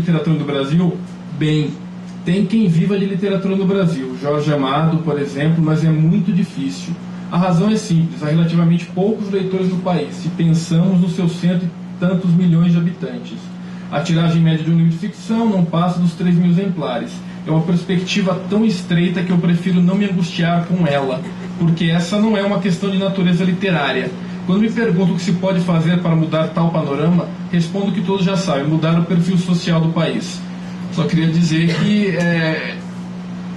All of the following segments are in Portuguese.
literatura no Brasil? Bem, tem quem viva de literatura no Brasil, Jorge Amado, por exemplo, mas é muito difícil. A razão é simples, há relativamente poucos leitores no país, se pensamos nos seus cento e tantos milhões de habitantes. A tiragem média de um livro de ficção não passa dos 3.000 exemplares. É uma perspectiva tão estreita que eu prefiro não me angustiar com ela, porque essa não é uma questão de natureza literária. Quando me perguntam o que se pode fazer para mudar tal panorama, respondo que todos já sabem, mudar o perfil social do país. Só queria dizer que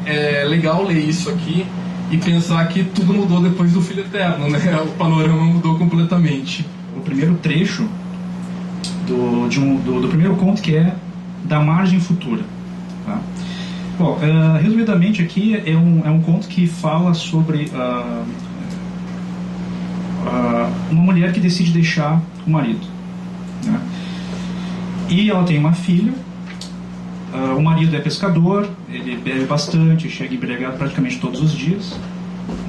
é legal ler isso aqui e pensar que tudo mudou depois do Filho Eterno, né? O panorama mudou completamente. O primeiro trecho do primeiro conto, que é Da Margem Futura. Tá? Bom, resumidamente aqui é um conto que fala sobre uma mulher que decide deixar o marido, né? E ela tem uma filha. O marido é pescador, ele bebe bastante, chega embriagado praticamente todos os dias,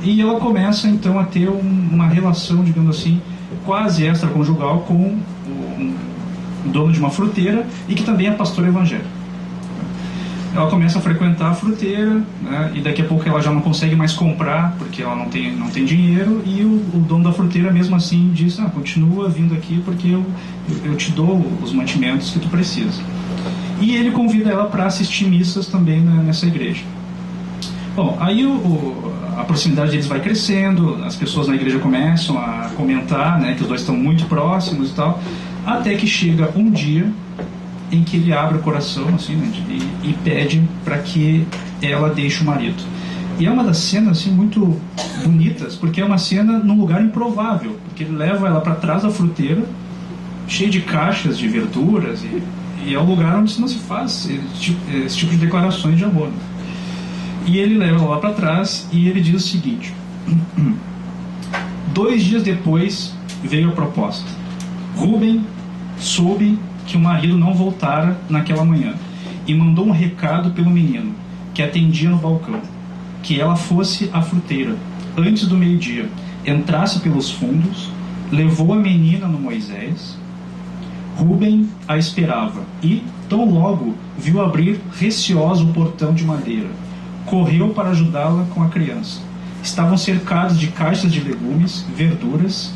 e ela começa então a ter uma relação, digamos assim, quase extraconjugal com o dono de uma fruteira e que também é pastor evangélico. Ela começa a frequentar a fruteira, né, e daqui a pouco ela já não consegue mais comprar porque ela não tem dinheiro, e o dono da fruteira mesmo assim diz: continua vindo aqui porque eu te dou os mantimentos que tu precisa. E ele convida ela para assistir missas também nessa igreja. Bom, aí a proximidade deles vai crescendo, as pessoas na igreja começam a comentar, né, que os dois estão muito próximos e tal, até que chega um dia em que ele abre o coração assim, né, e pede para que ela deixe o marido. E é uma das cenas assim, muito bonitas, porque é uma cena num lugar improvável, porque ele leva ela para trás da fruteira, cheio de caixas de verduras, e é um lugar onde não se faz esse tipo de declarações de amor. E ele leva ela lá para trás e ele diz o seguinte: 2 dias depois veio a proposta. Rubem soube que o marido não voltara naquela manhã e mandou um recado pelo menino, que atendia no balcão, que ela fosse à fruteira antes do meio-dia, entrasse pelos fundos, levou a menina no Moisés. Rubem a esperava e, tão logo, viu abrir receoso o portão de madeira. Correu para ajudá-la com a criança. Estavam cercados de caixas de legumes, verduras,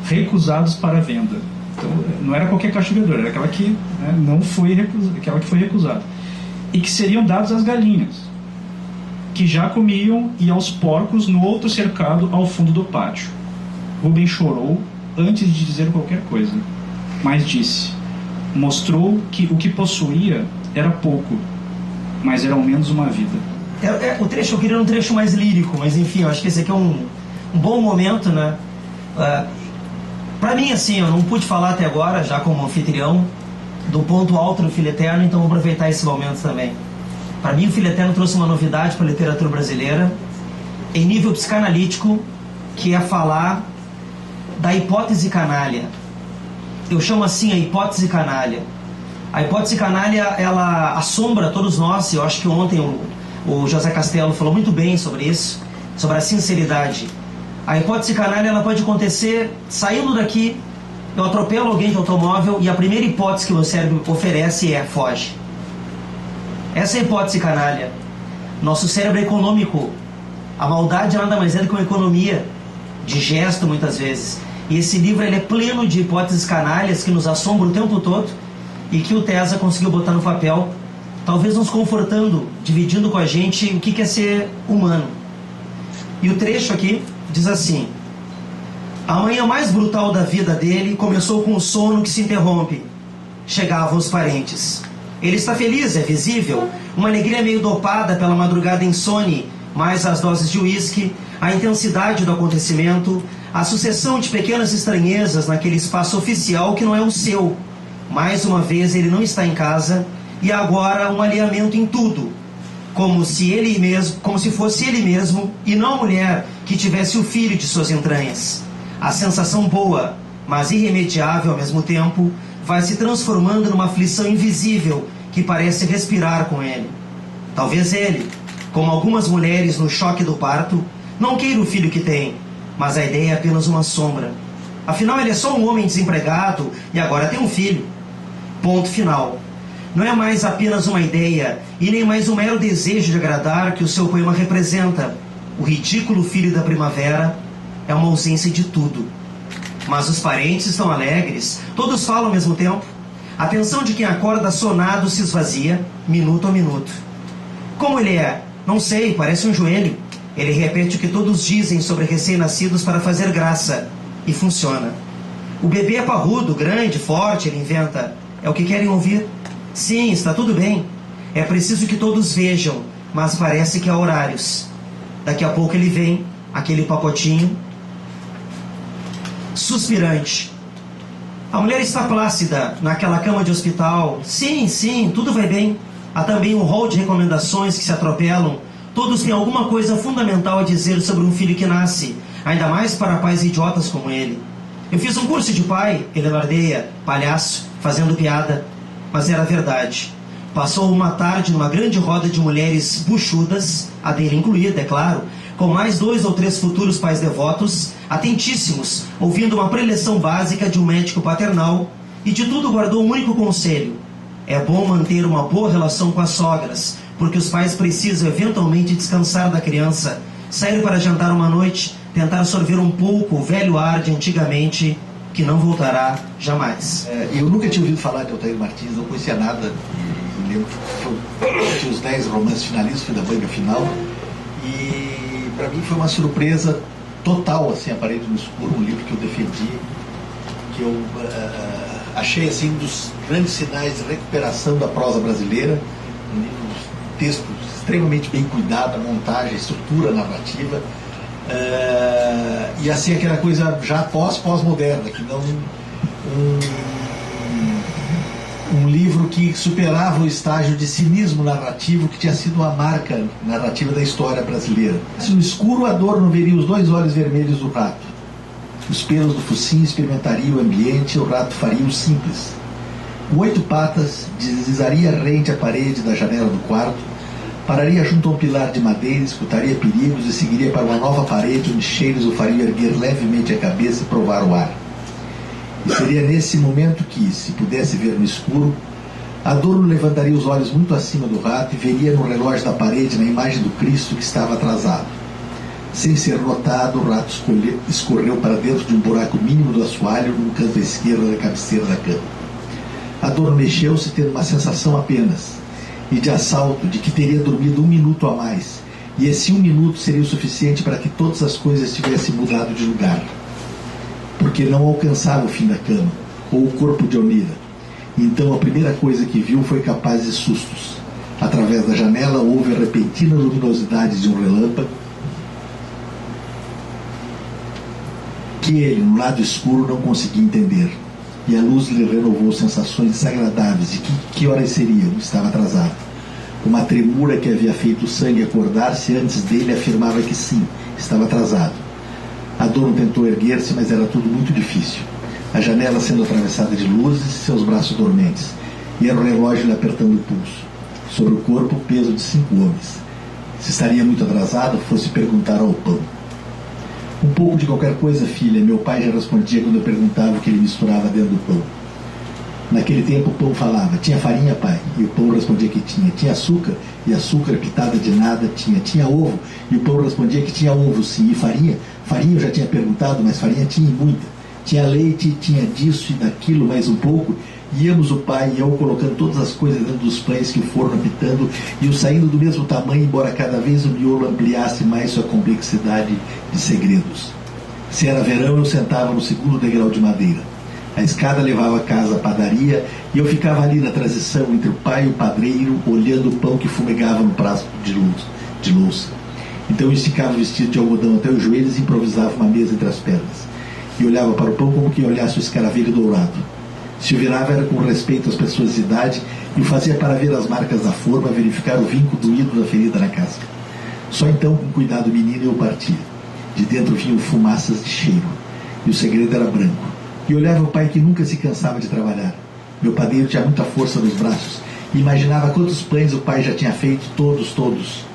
recusados para venda. Então, não era qualquer caixa de verdura, era aquela que, né, não foi aquela que foi recusada. E que seriam dados às galinhas, que já comiam, e aos porcos no outro cercado ao fundo do pátio. Rubem chorou antes de dizer qualquer coisa, mas mostrou que o que possuía era pouco, mas era ao menos uma vida. O trecho, eu queria um trecho mais lírico, mas enfim, eu acho que esse aqui é um bom momento, né? Para mim, assim, eu não pude falar até agora, já como anfitrião, do ponto alto do Filho Eterno, então vou aproveitar esse momento também. Para mim, o Filho Eterno trouxe uma novidade para a literatura brasileira, em nível psicanalítico, que é falar da hipótese canalha. Eu chamo assim a hipótese canalha. A hipótese canalha, ela assombra todos nós. Eu acho que ontem o José Castelo falou muito bem sobre isso, sobre a sinceridade. A hipótese canalha, ela pode acontecer saindo daqui, eu atropelo alguém de automóvel e a primeira hipótese que o cérebro oferece é: foge. Essa é a hipótese canalha. Nosso cérebro é econômico. A maldade nada mais é do que uma economia de gesto, muitas vezes. E esse livro, ele é pleno de hipóteses canalhas que nos assombram o tempo todo e que o Tesa conseguiu botar no papel, talvez nos confortando, dividindo com a gente o que é ser humano. E o trecho aqui diz assim: a manhã mais brutal da vida dele começou com o sono que se interrompe. Chegavam os parentes. Ele está feliz, é visível, uma alegria meio dopada pela madrugada insone, mais as doses de uísque, a intensidade do acontecimento, a sucessão de pequenas estranhezas naquele espaço oficial que não é o seu. Mais uma vez ele não está em casa, e agora um alinhamento em tudo, como se fosse ele mesmo e não a mulher que tivesse o filho de suas entranhas. A sensação boa, mas irremediável ao mesmo tempo, vai se transformando numa aflição invisível que parece respirar com ele. Talvez ele, como algumas mulheres no choque do parto, não queira o filho que tem, mas a ideia é apenas uma sombra. Afinal, ele é só um homem desempregado e agora tem um filho. Ponto final. não é mais apenas uma ideia e nem mais um mero desejo de agradar que o seu poema representa. O ridículo filho da primavera é uma ausência de tudo. Mas os parentes estão alegres, todos falam ao mesmo tempo. A atenção de quem acorda sonado se esvazia, minuto a minuto. Como ele é? Não sei, parece um joelho. Ele repete o que todos dizem sobre recém-nascidos para fazer graça. E funciona. O bebê é parrudo, grande, forte, ele inventa. É o que querem ouvir. Sim, está tudo bem. É preciso que todos vejam, mas parece que há horários. Daqui a pouco ele vem, aquele pacotinho, suspirante. A mulher está plácida naquela cama de hospital. Sim, sim, tudo vai bem. Há também um rol de recomendações que se atropelam. Todos têm alguma coisa fundamental a dizer sobre um filho que nasce, ainda mais para pais idiotas como ele. Eu fiz um curso de pai, ele alardeia, palhaço, fazendo piada, mas era verdade. Passou uma tarde numa grande roda de mulheres buchudas, a dele incluída, é claro, com mais 2 ou 3 futuros pais devotos, atentíssimos, ouvindo uma preleção básica de um médico paternal, e de tudo guardou um único conselho: é bom manter uma boa relação com as sogras, porque os pais precisam eventualmente descansar da criança, sair para jantar uma noite, tentar sorver um pouco o velho ar de antigamente, que não voltará jamais. Eu nunca tinha ouvido falar de Altair Martins, não conhecia nada. Eu lembro que tinha os 10 romances finalistas, fui da banca final, e para mim foi uma surpresa total, assim, A Parede no Escuro, um livro que eu defendi, que eu achei assim um dos grandes sinais de recuperação da prosa brasileira, um livro, texto extremamente bem cuidado, a montagem, a estrutura narrativa, e assim aquela coisa já pós-moderna, que não um livro que superava o estágio de cinismo narrativo que tinha sido uma marca narrativa da história brasileira. Se no escuro Adorno veria os 2 olhos vermelhos do rato, os pelos do focinho experimentariam o ambiente, o rato faria o simples. Com 8 patas, deslizaria rente à parede da janela do quarto, pararia junto a um pilar de madeira, escutaria perigos e seguiria para uma nova parede onde cheiros o fariam erguer levemente a cabeça e provar o ar. E seria nesse momento que, se pudesse ver no escuro, Adorno levantaria os olhos muito acima do rato e veria no relógio da parede, na imagem do Cristo, que estava atrasado. Sem ser notado, o rato escorreu para dentro de um buraco mínimo do assoalho no canto esquerdo da cabeceira da cama. Adorno mexeu-se, tendo uma sensação apenas, e de assalto, de que teria dormido 1 minuto a mais, e esse 1 minuto seria o suficiente para que todas as coisas tivessem mudado de lugar. Porque não alcançava o fim da cama, ou o corpo de Onira. Então a primeira coisa que viu foi capaz de sustos. Através da janela houve a repentina luminosidade de um relâmpago, que ele, no lado escuro, não conseguia entender. E a luz lhe renovou sensações desagradáveis de que horas seriam, estava atrasado. Uma tremura que havia feito o sangue acordar-se antes dele afirmava que sim, estava atrasado. Adorno tentou erguer-se, mas era tudo muito difícil. A janela sendo atravessada de luzes e seus braços dormentes, e era o relógio lhe apertando o pulso. Sobre o corpo, o peso de 5 homens. Se estaria muito atrasado, fosse perguntar ao pão. Um pouco de qualquer coisa, filha, meu pai já respondia quando eu perguntava o que ele misturava dentro do pão. Naquele tempo o pão falava: tinha farinha, pai? E o pão respondia que tinha. Tinha açúcar? E açúcar pitada de nada tinha. Tinha ovo? E o pão respondia que tinha ovo, sim. E farinha? Farinha eu já tinha perguntado, mas farinha tinha muita. Tinha leite, tinha disso e daquilo, mais um pouco. Íamos o pai e eu colocando todas as coisas dentro dos pães que o forno apitando, e o saindo do mesmo tamanho, embora cada vez o miolo ampliasse mais sua complexidade de segredos. Se era verão, eu sentava no segundo degrau de madeira. A escada levava a casa à padaria e eu ficava ali na transição entre o pai e o padreiro, olhando o pão que fumegava no prato de louça. Então eu esticava o vestido de algodão até os joelhos e improvisava uma mesa entre as pernas. E olhava para o pão como quem olhasse o escaravelho dourado. Se o virava era com respeito às pessoas de idade e o fazia para ver as marcas da forma, verificar o vinco doído da ferida na casca. Só então, com cuidado menino, eu partia. De dentro vinham fumaças de cheiro, e o segredo era branco. E olhava o pai que nunca se cansava de trabalhar. Meu padeiro tinha muita força nos braços, e imaginava quantos pães o pai já tinha feito, todos.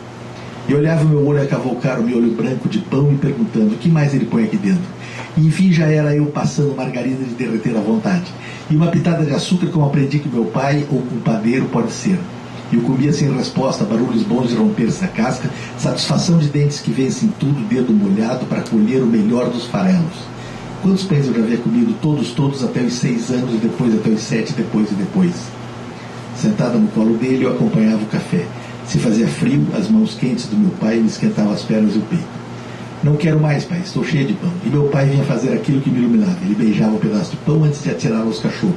E olhava o meu olho a cavalcar o meu olho branco de pão e perguntando: o que mais ele põe aqui dentro? E enfim já era eu passando margarina de derreter à vontade. E uma pitada de açúcar, como aprendi que meu pai ou companheiro pode ser. E eu comia sem resposta, barulhos bons de romper-se a casca, satisfação de dentes que vencem tudo, dedo molhado para colher o melhor dos farelos. Quantos pães eu já havia comido? Todos, até os 6 anos, depois até os 7, depois. Sentada no colo dele, eu acompanhava o café. Se fazia frio, as mãos quentes do meu pai me esquentavam as pernas e o peito. Não quero mais, pai, estou cheia de pão. E meu pai vinha fazer aquilo que me iluminava. Ele beijava um pedaço de pão antes de atirá-lo aos cachorros.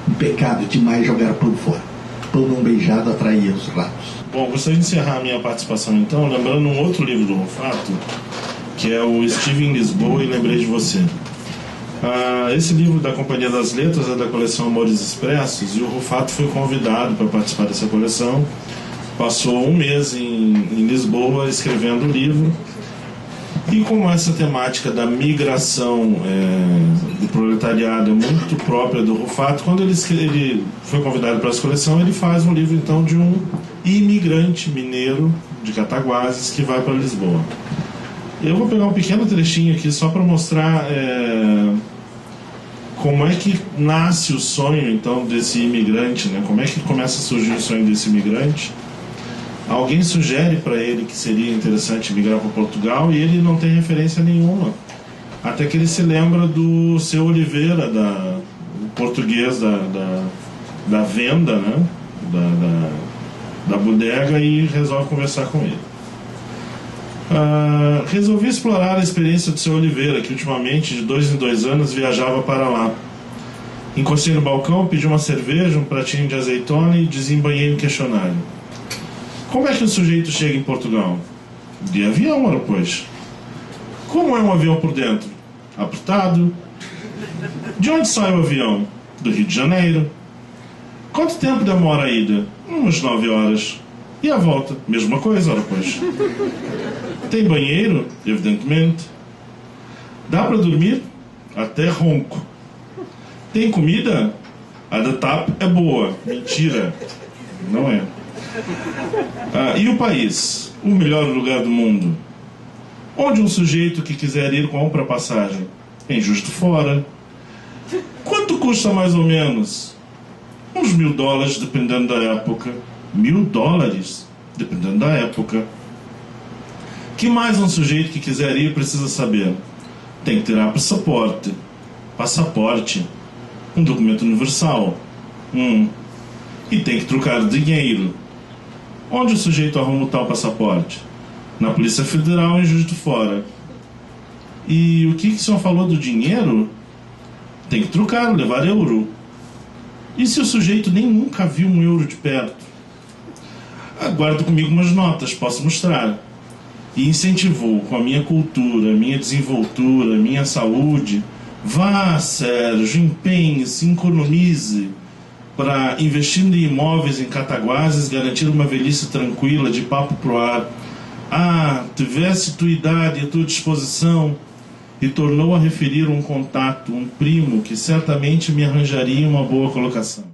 Um pecado demais jogar pão fora. Pão não beijado atraía os ratos. Bom, gostaria de encerrar a minha participação então, lembrando um outro livro do Rufato, que é o Estive em Lisboa e Lembrei de Você. Esse livro da Companhia das Letras é da coleção Amores Expressos, e o Rufato foi convidado para participar dessa coleção. Passou um mês em Lisboa escrevendo o livro. E como essa temática da migração do proletariado é muito própria do Rufato, quando ele foi convidado para essa coleção, ele faz um livro então de um imigrante mineiro de Cataguases que vai para Lisboa. Eu vou pegar um pequeno trechinho aqui só para mostrar como é que nasce o sonho então desse imigrante, né? Como é que começa a surgir o sonho desse imigrante. Alguém sugere para ele que seria interessante migrar para Portugal e ele não tem referência nenhuma. Até que ele se lembra do Seu Oliveira, o português da venda, né? da bodega, e resolve conversar com ele. Resolvi explorar a experiência do Seu Oliveira, que ultimamente, de 2 em 2 anos, viajava para lá. Encostei no balcão, pedi uma cerveja, um pratinho de azeitona e desembanhei um questionário. Como é que o sujeito chega em Portugal? De avião, ora pois. Como é um avião por dentro? Apertado. De onde sai o avião? Do Rio de Janeiro. Quanto tempo demora a ida? Umas 9 horas. E a volta? Mesma coisa, ora pois. Tem banheiro? Evidentemente. Dá para dormir? Até ronco. Tem comida? A da TAP é boa. Mentira. Não é. E o país? O melhor lugar do mundo. Onde um sujeito que quiser ir compra passagem? Em Justo Fora. Quanto custa mais ou menos? Uns $1000, dependendo da época. $1000? Dependendo da época. Que mais um sujeito que quiser ir precisa saber? Tem que tirar passaporte. Passaporte. Um documento universal. E tem que trocar dinheiro. Onde o sujeito arruma o tal passaporte? Na Polícia Federal, em Juiz de Fora. E o que o senhor falou do dinheiro? Tem que trocar, levar euro. E se o sujeito nem nunca viu um euro de perto? Guardo comigo umas notas, posso mostrar. E incentivou com a minha cultura, minha desenvoltura, minha saúde. Vá, Sérgio, empenhe-se, economize para, investindo em imóveis em Cataguases, garantir uma velhice tranquila, de papo pro ar. Tivesse tua idade e tua disposição. E tornou a referir um contato, um primo, que certamente me arranjaria uma boa colocação.